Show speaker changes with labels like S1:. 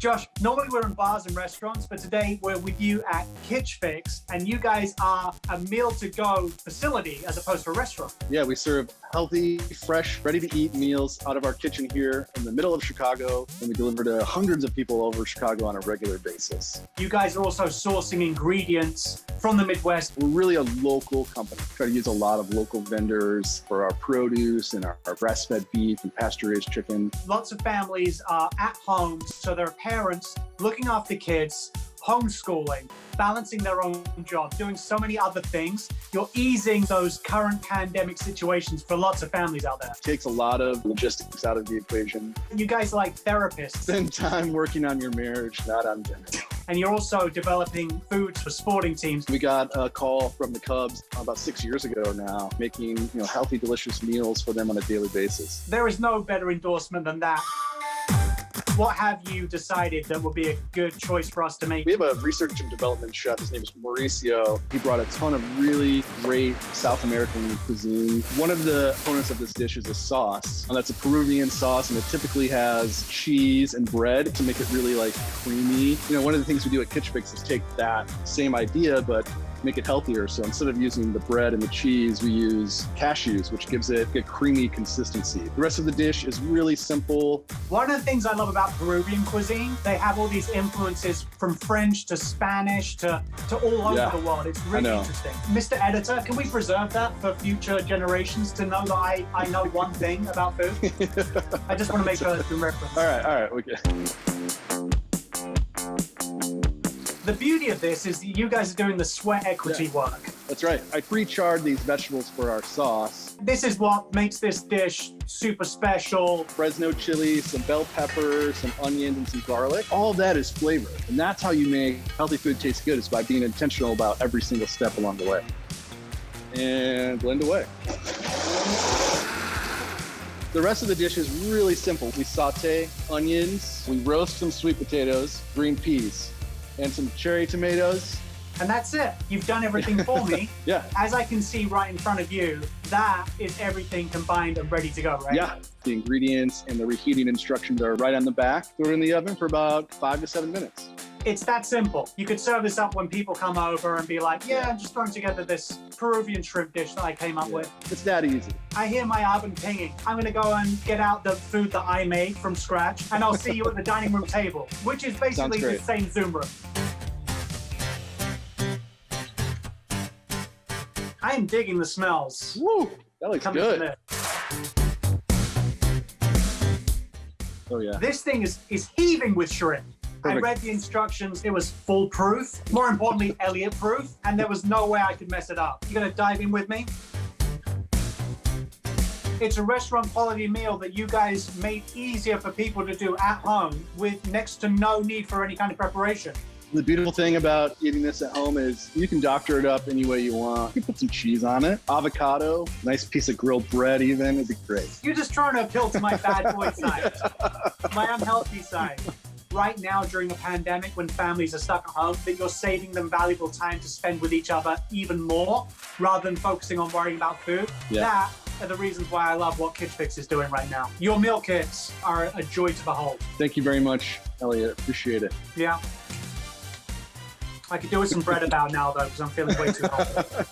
S1: Josh, normally we're in bars and restaurants, but today we're with you at Kitch Fix, and you guys are a meal-to-go facility as opposed to a restaurant.
S2: Yeah, we serve healthy, fresh, ready-to-eat meals out of our kitchen here in the middle of Chicago, and we deliver to hundreds of people over Chicago on a regular basis.
S1: You guys are also sourcing ingredients from the Midwest.
S2: We're really a local company. We try to use a lot of local vendors for our produce and our grass-fed beef and pasture-raised chicken.
S1: Lots of families are at home, so there are parents looking after kids, homeschooling, balancing their own job, doing so many other things. You're easing those current pandemic situations for lots of families out there.
S2: It takes a lot of logistics out of the equation.
S1: You guys are like therapists.
S2: Spend time working on your marriage, not on dinner.
S1: And you're also developing foods for sporting teams.
S2: We got a call from the Cubs about 6 years ago now, making healthy, delicious meals for them on a daily basis.
S1: There is no better endorsement than that. What have you decided that would be a good choice for us to make?
S2: We have a research and development chef. His name is Mauricio. He brought a ton of really great South American cuisine. One of the components of this dish is a sauce. And that's a Peruvian sauce, and it typically has cheese and bread to make it really creamy. One of the things we do at Kitch Fix is take that same idea, but make it healthier. So instead of using the bread and the cheese, we use cashews, which gives it a creamy consistency. The rest of the dish is really simple.
S1: One of the things I love about Peruvian cuisine, they have all these influences from French to Spanish to all over the world. It's really interesting. Mr. Editor, can we preserve that for future generations to know that I know one thing about food? I just want to make sure that's been referenced.
S2: All right, okay.
S1: The beauty of this is that you guys are doing the sweat equity work.
S2: That's right. I pre-charred these vegetables for our sauce.
S1: This is what makes this dish super special.
S2: Fresno chili, some bell peppers, some onions, and some garlic. All of that is flavor. And that's how you make healthy food taste good, is by being intentional about every single step along the way. And blend away. The rest of the dish is really simple. We saute onions, we roast some sweet potatoes, green peas, and some cherry tomatoes.
S1: And that's it. You've done everything for me.
S2: Yeah.
S1: As I can see right in front of you, that is everything combined and ready to go, right?
S2: Yeah. The ingredients and the reheating instructions are right on the back. Throw it in the oven for about 5 to 7 minutes.
S1: It's that simple. You could serve this up when people come over and be like, yeah, I'm just throwing together this Peruvian shrimp dish that I came up with.
S2: It's that easy.
S1: I hear my oven pinging. I'm going to go and get out the food that I made from scratch, and I'll see you at the dining room table, which is basically the same Zoom room. I am digging the smells.
S2: Woo! That looks good. Oh, yeah.
S1: This thing is heaving with shrimp. Perfect. I read the instructions. It was foolproof. More importantly, Elliot-proof. And there was no way I could mess it up. You gonna dive in with me? It's a restaurant quality meal that you guys made easier for people to do at home with next to no need for any kind of preparation.
S2: The beautiful thing about eating this at home is you can doctor it up any way you want. You can put some cheese on it, avocado, nice piece of grilled bread even, it'd be great.
S1: You're just trying to appeal to my bad boy side, my unhealthy side. Right now during a pandemic when families are stuck at home, that you're saving them valuable time to spend with each other even more rather than focusing on worrying about food. That are the reasons why I love what Kitch Fix is doing right now. Your meal kits are a joy to behold.
S2: Thank you very much, Elliot. Appreciate it.
S1: Yeah. I could do with some bread about now though, because I'm feeling way too hungry.